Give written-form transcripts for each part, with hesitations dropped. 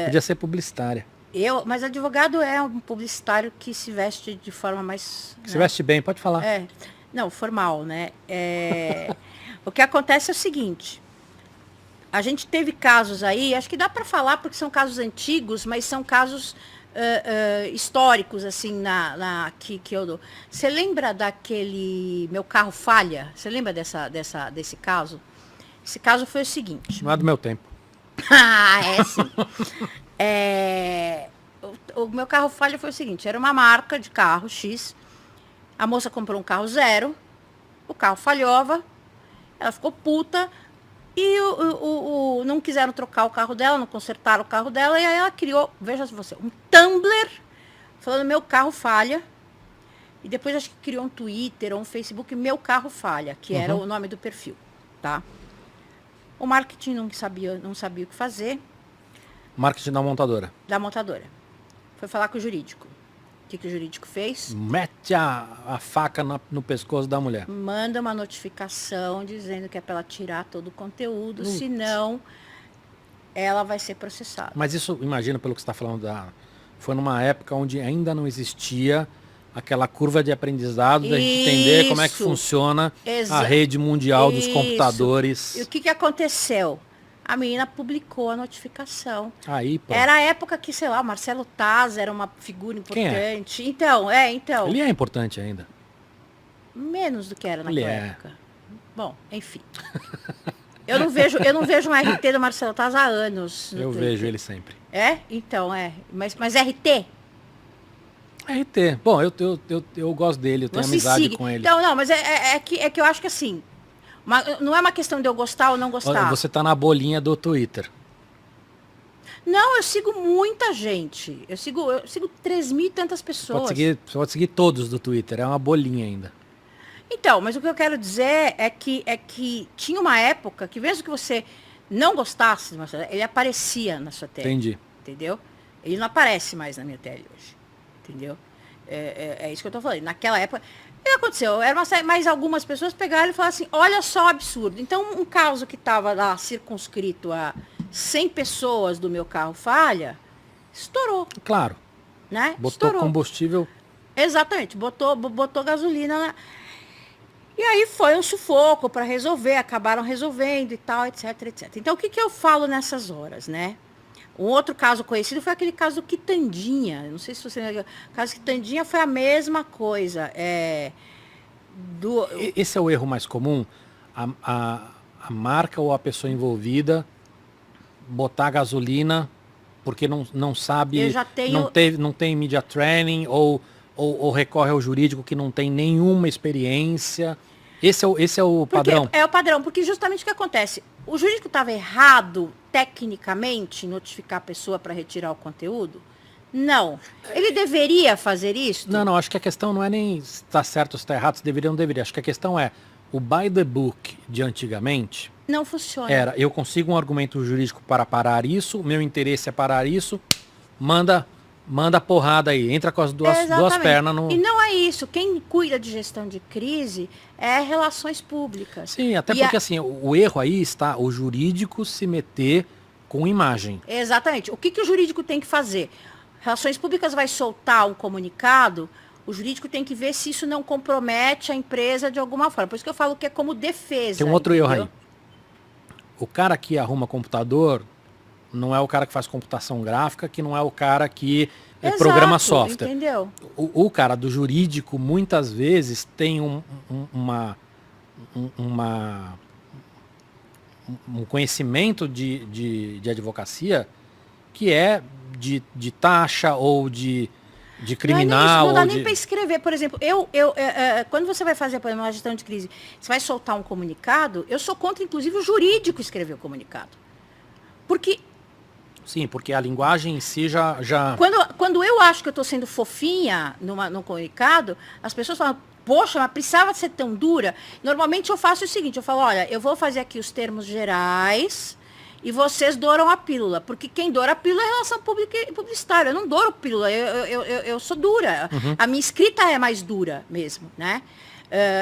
Podia ser publicitária. Mas advogado é um publicitário que se veste de forma mais... Se veste bem, pode falar. Não, formal, né? O que acontece é o seguinte, a gente teve casos aí, acho que dá para falar porque são casos antigos, mas são casos históricos, assim, que eu dou. Você lembra daquele Meu Carro Falha? Você lembra desse caso? Esse caso foi o seguinte. Não é do meu tempo. Sim. O Meu Carro Falha foi o seguinte, era uma marca de carro X, a moça comprou um carro zero, o carro falhava, ela ficou puta e não quiseram trocar o carro dela, não consertaram o carro dela, e aí ela criou, veja você, um Tumblr falando Meu Carro Falha, e depois acho que criou um Twitter ou um Facebook Meu Carro Falha, que era o nome do perfil, tá? O marketing não sabia o que fazer. Marketing da montadora. Da montadora. Foi falar com o jurídico. O que o jurídico fez? Mete a faca no pescoço da mulher. Manda uma notificação dizendo que é para ela tirar todo o conteúdo, senão ela vai ser processada. Mas isso, imagina, pelo que você está falando, foi numa época onde ainda não existia aquela curva de aprendizado, da gente entender como é que funciona a rede mundial dos computadores. E o que aconteceu? A menina publicou a notificação. Aí, pô. Era a época que, sei lá, o Marcelo Taz era uma figura importante. Quem é? Então. Ele é importante ainda. Menos do que era naquela época. Bom, enfim. Eu não vejo um RT do Marcelo Taz há anos. Eu vejo ele sempre. Então, Mas RT? RT. Bom, eu gosto dele, eu tenho amizade com ele. Então, não, mas é que eu acho que assim, não é uma questão de eu gostar ou não gostar. Você tá na bolinha do Twitter. Não, eu sigo muita gente. Eu sigo 3.000 e tantas pessoas. Você pode seguir todos do Twitter, é uma bolinha ainda. Então, mas o que eu quero dizer é que tinha uma época que mesmo que você não gostasse, ele aparecia na sua tela. Entendi. Entendeu? Ele não aparece mais na minha tela hoje. Entendeu? É isso que eu tô falando. Naquela época, o que aconteceu? Mas algumas pessoas pegaram e falaram assim, olha só o absurdo. Então, um caso que estava lá circunscrito a 100 pessoas do Meu Carro Falha, estourou. Claro. Né? Botou estourou. Combustível. Exatamente. Botou gasolina. E aí foi um sufoco para resolver, acabaram resolvendo e tal, etc, etc. Então, o que eu falo nessas horas, né? Um outro caso conhecido foi aquele caso do Quitandinha. Não sei se você lembra. O caso do Quitandinha foi a mesma coisa. Esse é o erro mais comum? A marca ou a pessoa envolvida botar gasolina porque não sabe, Eu já tenho... não tem media training ou recorre ao jurídico que não tem nenhuma experiência. Esse é o padrão? É o padrão, porque justamente o que acontece? O jurídico estava errado, tecnicamente, em notificar a pessoa para retirar o conteúdo? Não. Ele deveria fazer isso? Não, acho que a questão não é nem se está certo ou se está errado, se deveria ou não deveria. Acho que a questão é, o by the book de antigamente... Não funciona. Eu consigo um argumento jurídico para parar isso, meu interesse é parar isso, manda porrada aí, entra com as duas pernas no... E não é isso. Quem cuida de gestão de crise é relações públicas. Sim, até porque assim, o erro aí está o jurídico se meter com imagem. Exatamente. O que o jurídico tem que fazer? Relações públicas vai soltar um comunicado, o jurídico tem que ver se isso não compromete a empresa de alguma forma. Por isso que eu falo que é como defesa. Tem um outro erro entendeu? aí. O cara que arruma computador não é o cara que faz computação gráfica, que não é o cara que programa software. Entendeu? O cara do jurídico, muitas vezes, tem um conhecimento de advocacia que é de taxa ou de criminal. Não dá nem para escrever. Por exemplo, quando você vai fazer, por exemplo, uma gestão de crise, você vai soltar um comunicado, eu sou contra, inclusive, o jurídico escrever o comunicado. Porque... Sim, porque a linguagem em si já... Quando eu acho que eu estou sendo fofinha no comunicado, as pessoas falam, poxa, mas precisava ser tão dura. Normalmente eu faço o seguinte, eu falo, olha, eu vou fazer aqui os termos gerais e vocês douram a pílula. Porque quem doura a pílula é relação pública e publicitária. Eu não douro pílula, eu sou dura. Uhum. A minha escrita é mais dura mesmo, né?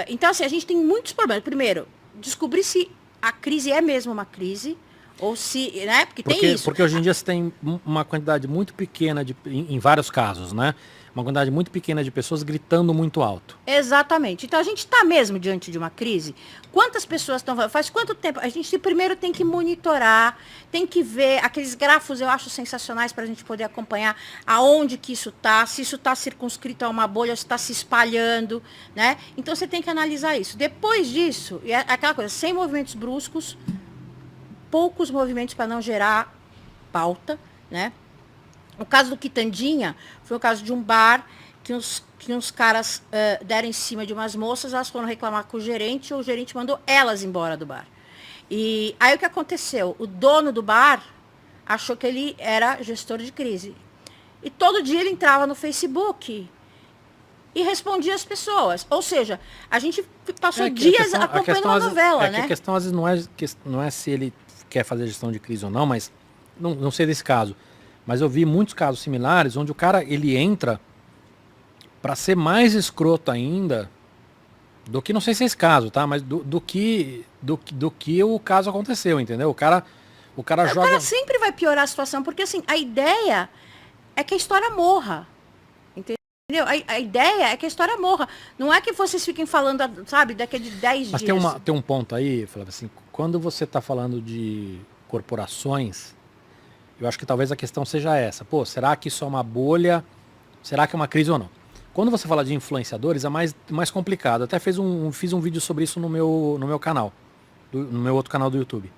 Então, assim, a gente tem muitos problemas. Primeiro, descobrir se a crise é mesmo uma crise Ou se, né? Porque tem isso. Porque hoje em dia você tem uma quantidade muito pequena, em vários casos, né? Uma quantidade muito pequena de pessoas gritando muito alto. Exatamente. Então a gente está mesmo diante de uma crise. Quantas pessoas estão... Faz quanto tempo? A gente primeiro tem que monitorar, tem que ver aqueles grafos, eu acho sensacionais para a gente poder acompanhar aonde que isso está, se isso está circunscrito a uma bolha, se está se espalhando, né? Então você tem que analisar isso. Depois disso, é aquela coisa, sem movimentos bruscos, poucos movimentos para não gerar pauta, né? O caso do Quitandinha foi o caso de um bar que uns caras deram em cima de umas moças, elas foram reclamar com o gerente mandou elas embora do bar. E aí o que aconteceu? O dono do bar achou que ele era gestor de crise. E todo dia ele entrava no Facebook e respondia as pessoas. Ou seja, a gente passou dias acompanhando uma novela, né? A questão às vezes não é se ele quer fazer gestão de crise ou não, mas não sei desse caso. Mas eu vi muitos casos similares onde o cara ele entra para ser mais escroto ainda do que, não sei se é esse caso, tá? Mas do que o caso aconteceu, entendeu? O cara joga... O cara sempre vai piorar a situação, porque assim, a ideia é que a história morra. Entendeu? A ideia é que a história morra. Não é que vocês fiquem falando, sabe, daqui de 10 dias. Mas tem um ponto aí, Flávia, assim, quando você está falando de corporações, eu acho que talvez a questão seja essa. Pô, será que isso é uma bolha? Será que é uma crise ou não? Quando você fala de influenciadores, é mais complicado. Até fiz um vídeo sobre isso no meu canal, no meu outro canal do YouTube.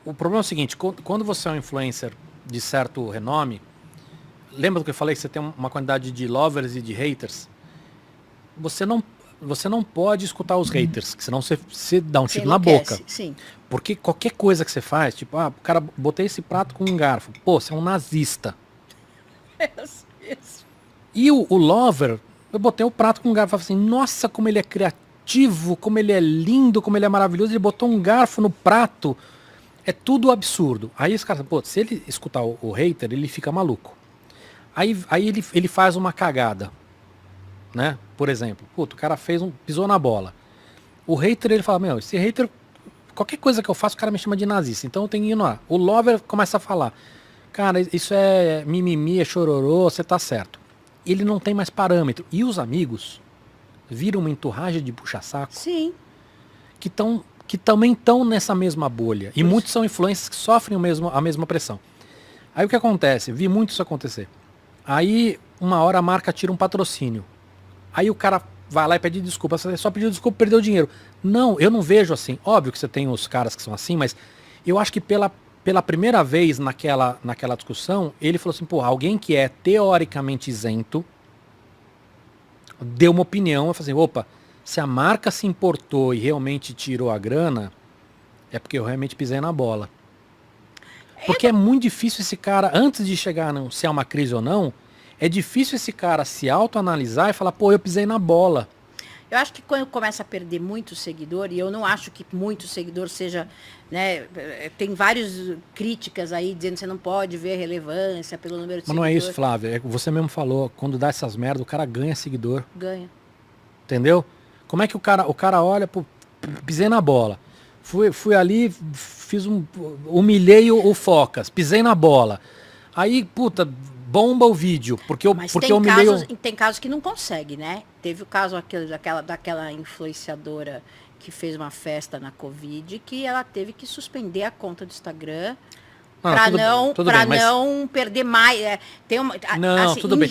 O problema é o seguinte, quando você é um influencer de certo renome, lembra do que eu falei que você tem uma quantidade de lovers e de haters? Você não pode escutar os haters, que senão você dá um tiro na boca. Sim. Porque qualquer coisa que você faz, tipo, cara, botei esse prato com um garfo. Pô, você é um nazista. Isso. E o lover, eu botei o prato com um garfo e falei assim, nossa, como ele é criativo, como ele é lindo, como ele é maravilhoso. Ele botou um garfo no prato. É tudo absurdo. Aí esse cara, pô, se ele escutar o hater, ele fica maluco. Aí ele faz uma cagada, né? Por exemplo, puto, o cara pisou na bola. O hater, ele fala, meu, esse hater, qualquer coisa que eu faço, o cara me chama de nazista. Então eu tenho que ir lá. O lover começa a falar, cara, isso é mimimi, é chororô, você tá certo. Ele não tem mais parâmetro. E os amigos viram uma enturragem de puxa-saco. Sim. Que também estão nessa mesma bolha. E muitos são influencers que sofrem a mesma pressão. Aí o que acontece? Vi muito isso acontecer. Aí, uma hora a marca tira um patrocínio. Aí o cara vai lá e pede desculpa. Você só pediu desculpa e perdeu dinheiro. Não, eu não vejo assim. Óbvio que você tem os caras que são assim, mas eu acho que pela primeira vez naquela discussão, ele falou assim, pô, alguém que é teoricamente isento deu uma opinião. Eu falei assim, opa, se a marca se importou e realmente tirou a grana, é porque eu realmente pisei na bola. Porque é muito difícil esse cara, antes de chegar se é uma crise ou não, é difícil esse cara se autoanalisar e falar, pô, eu pisei na bola. Eu acho que quando começa a perder muito seguidor, e eu não acho que muito seguidor seja, né, tem várias críticas aí dizendo que você não pode ver relevância pelo número de seguidores. Mas não é isso, Flávia, você mesmo falou, quando dá essas merdas, o cara ganha seguidor. Ganha. Entendeu? Como é que o cara olha, pô, pisei na bola. Fui ali, humilhei o Focas, pisei na bola. Aí, puta, bomba o vídeo, porque eu humilhei tem casos que não consegue, né? Teve o caso daquela influenciadora que fez uma festa na Covid, que ela teve que suspender a conta do Instagram para não perder mais. Tem uma, não, assim, tudo bem.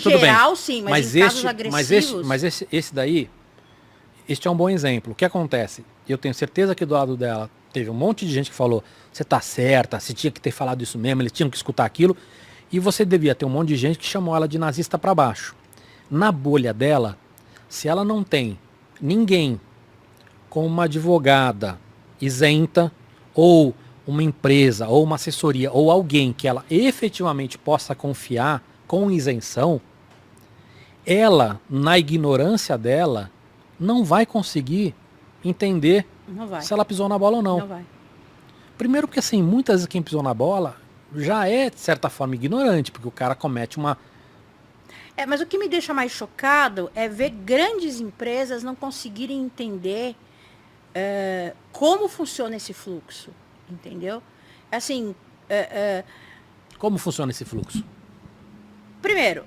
Sim, mas em casos agressivos... Mas esse daí, este é um bom exemplo. O que acontece? Eu tenho certeza que do lado dela teve um monte de gente que falou, você tá certa, você tinha que ter falado isso mesmo, eles tinham que escutar aquilo. E você devia ter um monte de gente que chamou ela de nazista para baixo. Na bolha dela, se ela não tem ninguém com uma advogada isenta, ou uma empresa, ou uma assessoria, ou alguém que ela efetivamente possa confiar com isenção, ela, na ignorância dela, não vai conseguir entender se ela pisou na bola ou não. Não vai. Primeiro porque, assim, muitas vezes quem pisou na bola já é, de certa forma, ignorante, porque o cara comete uma... Mas o que me deixa mais chocado é ver grandes empresas não conseguirem entender como funciona esse fluxo. entendeu? Assim, Como funciona esse fluxo? primeiro,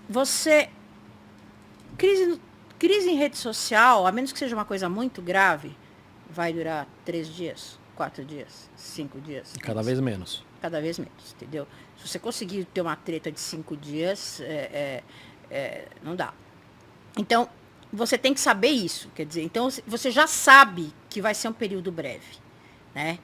você... Crise em rede social, a menos que seja uma coisa muito grave, vai durar 3 dias, 4 dias, 5 dias. Cada vez menos. Cada vez menos, entendeu? Se você conseguir ter uma treta de 5 dias, não dá. Então, você tem que saber isso, quer dizer, então você já sabe que vai ser um período breve, né?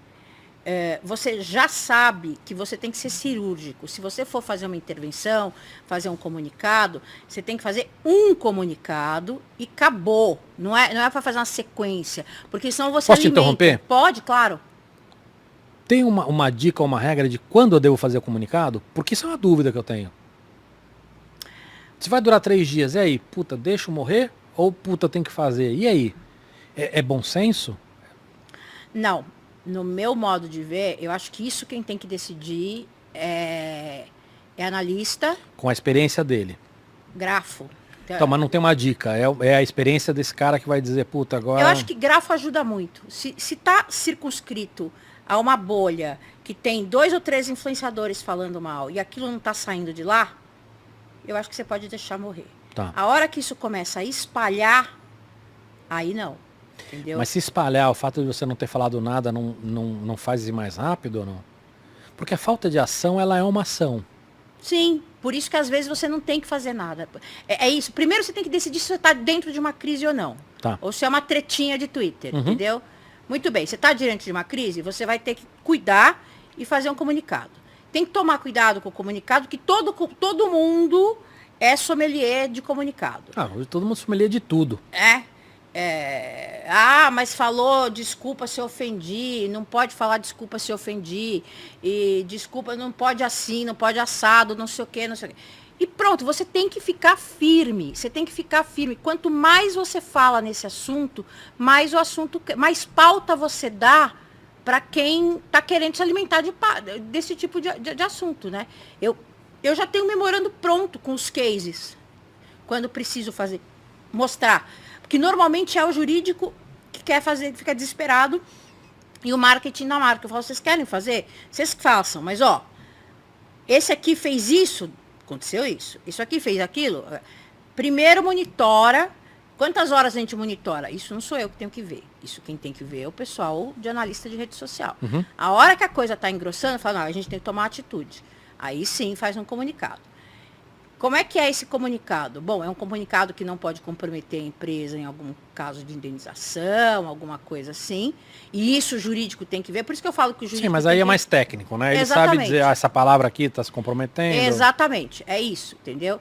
Você já sabe que você tem que ser cirúrgico. Se você for fazer uma intervenção, fazer um comunicado, você tem que fazer um comunicado e acabou. Não é para fazer uma sequência, porque senão você Posso te interromper? Pode, claro. Tem uma dica, uma regra de quando eu devo fazer o comunicado? Porque isso é uma dúvida que eu tenho. Se vai durar 3 dias, e aí? Puta, deixa eu morrer? Ou puta, tem que fazer? E aí? É bom senso? Não. No meu modo de ver, eu acho que isso quem tem que decidir é analista, Com a experiência dele. grafo. Então, mas não tem uma dica. É a experiência desse cara que vai dizer, puta, agora... Eu acho que grafo ajuda muito. Se tá circunscrito a uma bolha que tem 2 ou 3 influenciadores falando mal e aquilo não tá saindo de lá, eu acho que você pode deixar morrer. Tá. A hora que isso começa a espalhar, aí não. Entendeu? Mas se espalhar, o fato de você não ter falado nada não faz ir mais rápido ou não? Porque a falta de ação, ela é uma ação. Sim, por isso que às vezes você não tem que fazer nada. É isso. Primeiro você tem que decidir se você está dentro de uma crise ou não. Tá. Ou se é uma tretinha de Twitter, entendeu? Muito bem, você está diante de uma crise, você vai ter que cuidar e fazer um comunicado. Tem que tomar cuidado com o comunicado, que todo mundo é sommelier de comunicado. Hoje todo mundo sommelier de tudo. Mas falou desculpa se ofendi, não pode falar desculpa se ofendi, e desculpa não pode assim, não pode assado, não sei o quê, não sei o quê. E pronto, você tem que ficar firme, Quanto mais você fala nesse assunto, mais mais pauta você dá para quem está querendo se alimentar desse tipo de assunto, né? Eu já tenho um memorando pronto com os cases, quando preciso mostrar. Porque normalmente é o jurídico que quer fazer, que fica desesperado, e o marketing da marca. Eu falo, vocês querem fazer? Vocês façam, mas esse aqui fez isso, aconteceu isso. Isso aqui fez aquilo. Primeiro monitora. Quantas horas a gente monitora? Isso não sou eu que tenho que ver. Isso quem tem que ver é o pessoal de analista de rede social. A hora que a coisa está engrossando, fala, não, a gente tem que tomar atitude. Aí sim faz um comunicado. Como é que é esse comunicado? Bom, é um comunicado que não pode comprometer a empresa em algum caso de indenização, alguma coisa assim. E isso o jurídico tem que ver. Por isso que eu falo que o jurídico... Sim, mas aí é mais técnico, né? Ele Exatamente. sabe dizer, essa palavra aqui está se comprometendo. Exatamente, é isso, entendeu?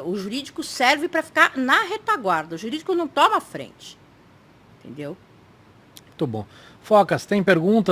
O jurídico serve para ficar na retaguarda. O jurídico não toma frente. Entendeu? Muito bom. Focas, tem perguntas?